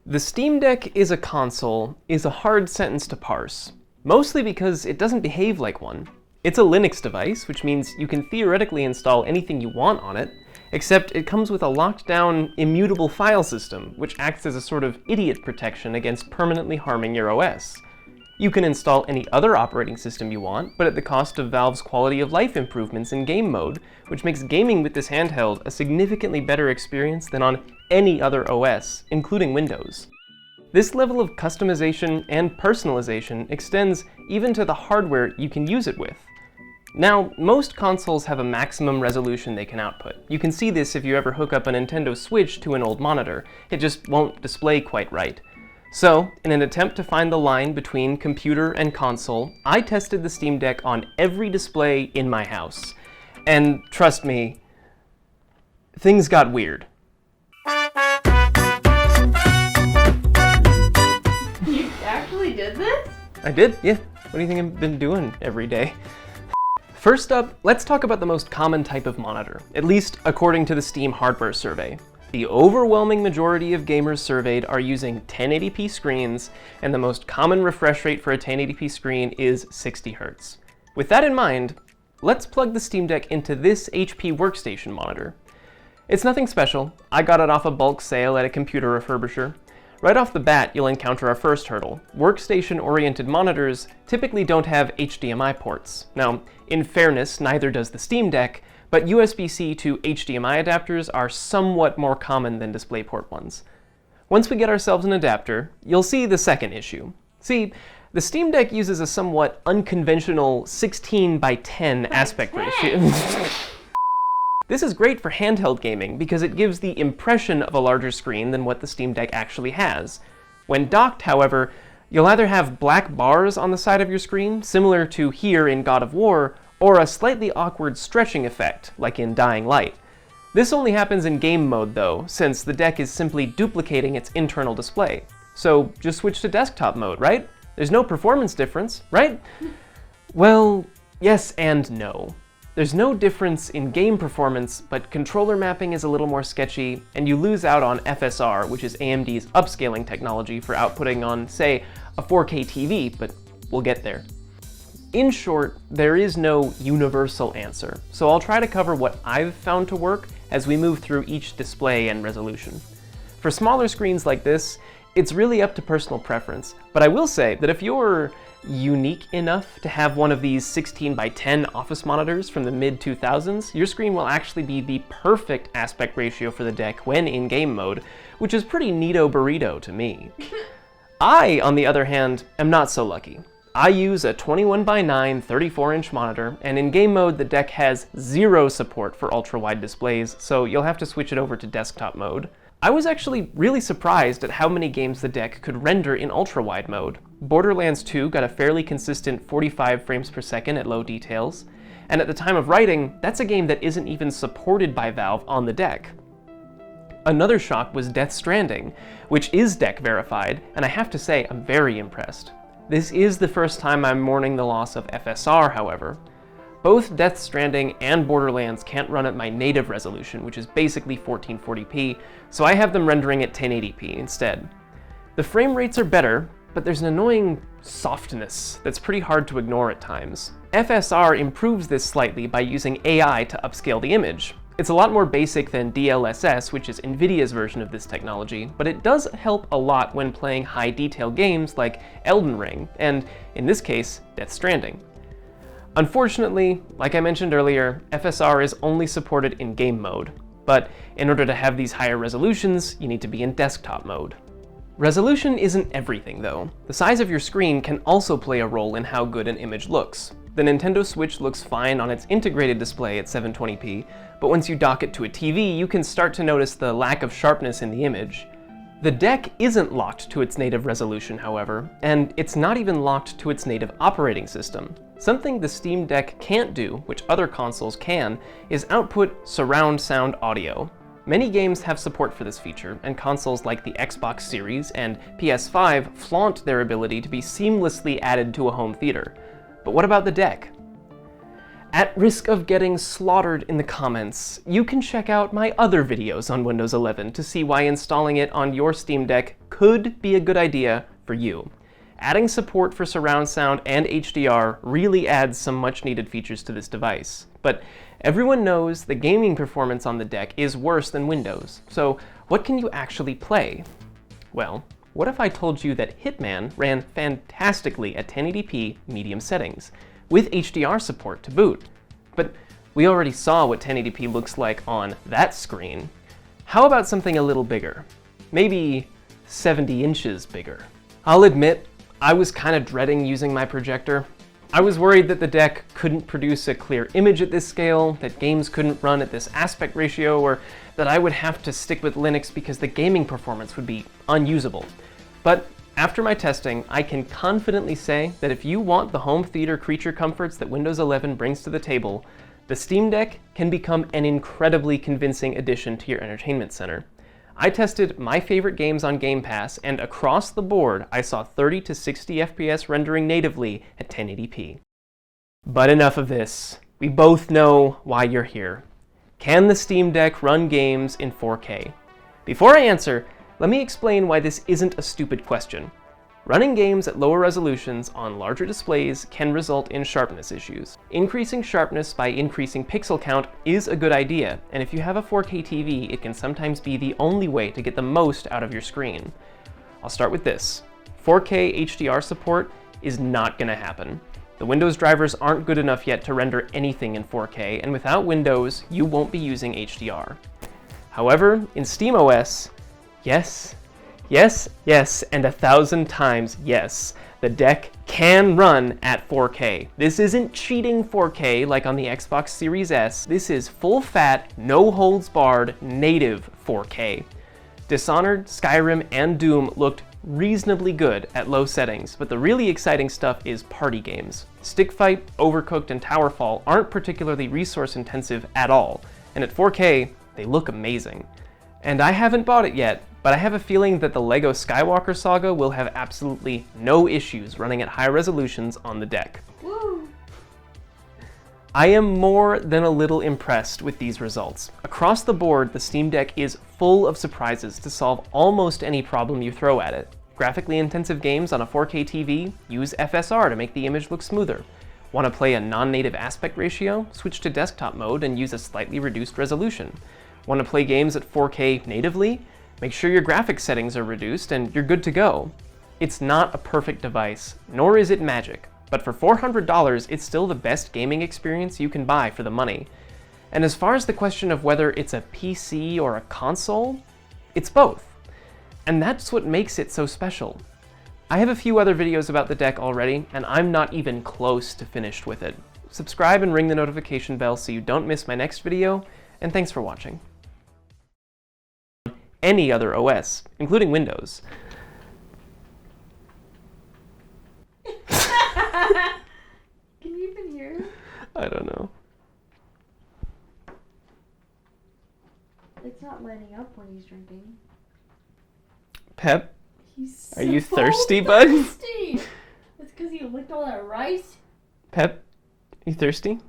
The Steam Deck is a console is a hard sentence to parse, mostly because it doesn't behave like one. It's a Linux device, which means you can theoretically install anything you want on it, except it comes with a locked-down, immutable file system, which acts as a sort of idiot protection against permanently harming your OS. You can install any other operating system you want, but at the cost of Valve's quality of life improvements in game mode, which makes gaming with this handheld a significantly better experience than on any other OS, including Windows. This level of customization and personalization extends even to the hardware you can use it with. Now, most consoles have a maximum resolution they can output. You can see this if you ever hook up a Nintendo Switch to an old monitor. It just won't display quite right. So, in an attempt to find the line between computer and console, I tested the Steam Deck on every display in my house. And trust me, things got weird. You actually did this? I did, yeah. What do you think I've been doing every day? First up, let's talk about the most common type of monitor, at least according to the Steam hardware survey. The overwhelming majority of gamers surveyed are using 1080p screens, and the most common refresh rate for a 1080p screen is 60 Hz. With that in mind, let's plug the Steam Deck into this HP workstation monitor. It's nothing special. I got it off a bulk sale at a computer refurbisher. Right off the bat, you'll encounter our first hurdle. Workstation-oriented monitors typically don't have HDMI ports. Now, in fairness, neither does the Steam Deck, but USB-C to HDMI adapters are somewhat more common than DisplayPort ones. Once we get ourselves an adapter, you'll see the second issue. See, the Steam Deck uses a somewhat unconventional 16:10 aspect ratio. This is great for handheld gaming because it gives the impression of a larger screen than what the Steam Deck actually has. When docked, however, you'll either have black bars on the side of your screen, similar to here in God of War, or a slightly awkward stretching effect, like in Dying Light. This only happens in game mode though, since the deck is simply duplicating its internal display. So just switch to desktop mode, right? There's no performance difference, right? Well, yes and no. There's no difference in game performance, but controller mapping is a little more sketchy, and you lose out on FSR, which is AMD's upscaling technology for outputting on, say, a 4K TV, but we'll get there. In short, there is no universal answer, so I'll try to cover what I've found to work as we move through each display and resolution. For smaller screens like this, it's really up to personal preference, but I will say that if you're unique enough to have one of these 16:10 office monitors from the mid-2000s, your screen will actually be the perfect aspect ratio for the deck when in game mode, which is pretty neato burrito to me. I, on the other hand, am not so lucky. I use a 21:9 34-inch monitor, and in game mode the deck has zero support for ultra-wide displays, so you'll have to switch it over to desktop mode. I was actually really surprised at how many games the deck could render in ultra-wide mode. Borderlands 2 got a fairly consistent 45 frames per second at low details, and at the time of writing, that's a game that isn't even supported by Valve on the deck. Another shock was Death Stranding, which is deck verified, and I have to say I'm very impressed. This is the first time I'm mourning the loss of FSR, however. Both Death Stranding and Borderlands can't run at my native resolution, which is basically 1440p, so I have them rendering at 1080p instead. The frame rates are better, but there's an annoying softness that's pretty hard to ignore at times. FSR improves this slightly by using AI to upscale the image. It's a lot more basic than DLSS, which is Nvidia's version of this technology, but it does help a lot when playing high-detail games like Elden Ring, and in this case, Death Stranding. Unfortunately, like I mentioned earlier, FSR is only supported in game mode, but in order to have these higher resolutions, you need to be in desktop mode. Resolution isn't everything though. The size of your screen can also play a role in how good an image looks. The Nintendo Switch looks fine on its integrated display at 720p, but once you dock it to a TV, you can start to notice the lack of sharpness in the image. The deck isn't locked to its native resolution, however, and it's not even locked to its native operating system. Something the Steam Deck can't do, which other consoles can, is output surround sound audio. Many games have support for this feature, and consoles like the Xbox Series and PS5 flaunt their ability to be seamlessly added to a home theater. But what about the deck? At risk of getting slaughtered in the comments, you can check out my other videos on Windows 11 to see why installing it on your Steam Deck could be a good idea for you. Adding support for surround sound and HDR really adds some much needed features to this device. But everyone knows the gaming performance on the deck is worse than Windows, so what can you actually play? Well, what if I told you that Hitman ran fantastically at 1080p medium settings, with HDR support to boot? But we already saw what 1080p looks like on that screen. How about something a little bigger? Maybe 70 inches bigger. I'll admit, I was kind of dreading using my projector. I was worried that the deck couldn't produce a clear image at this scale, that games couldn't run at this aspect ratio, or that I would have to stick with Linux because the gaming performance would be unusable. But after my testing, I can confidently say that if you want the home theater creature comforts that Windows 11 brings to the table, the Steam Deck can become an incredibly convincing addition to your entertainment center. I tested my favorite games on Game Pass, and across the board, I saw 30 to 60 FPS rendering natively at 1080p. But enough of this. We both know why you're here. Can the Steam Deck run games in 4K? Before I answer, let me explain why this isn't a stupid question. Running games at lower resolutions on larger displays can result in sharpness issues. Increasing sharpness by increasing pixel count is a good idea, and if you have a 4K TV, it can sometimes be the only way to get the most out of your screen. I'll start with this. 4K HDR support is not gonna happen. The Windows drivers aren't good enough yet to render anything in 4K, and without Windows, you won't be using HDR. However, in SteamOS, yes, and 1,000 times yes, the deck can run at 4K. This isn't cheating 4K like on the Xbox Series S. This is full-fat, no-holds-barred, native 4K. Dishonored, Skyrim, and Doom looked reasonably good at low settings, but the really exciting stuff is party games. Stickfight, Overcooked, and Towerfall aren't particularly resource-intensive at all, and at 4K, they look amazing. And I haven't bought it yet, but I have a feeling that the LEGO Skywalker Saga will have absolutely no issues running at high resolutions on the deck. Woo. I am more than a little impressed with these results. Across the board, the Steam Deck is full of surprises to solve almost any problem you throw at it. Graphically intensive games on a 4K TV? Use FSR to make the image look smoother. Want to play a non-native aspect ratio? Switch to desktop mode and use a slightly reduced resolution. Want to play games at 4K natively? Make sure your graphics settings are reduced and you're good to go. It's not a perfect device, nor is it magic, but for $400, it's still the best gaming experience you can buy for the money. And as far as the question of whether it's a PC or a console, it's both. And that's what makes it so special. I have a few other videos about the deck already, and I'm not even close to finished with it. Subscribe and ring the notification bell so you don't miss my next video, and thanks for watching. Any other OS, including Windows. Can you even hear him? I don't know. It's not lighting up when he's drinking. Pep, He's are you so thirsty, bud? thirsty. It's because he licked all that rice. Pep, you thirsty?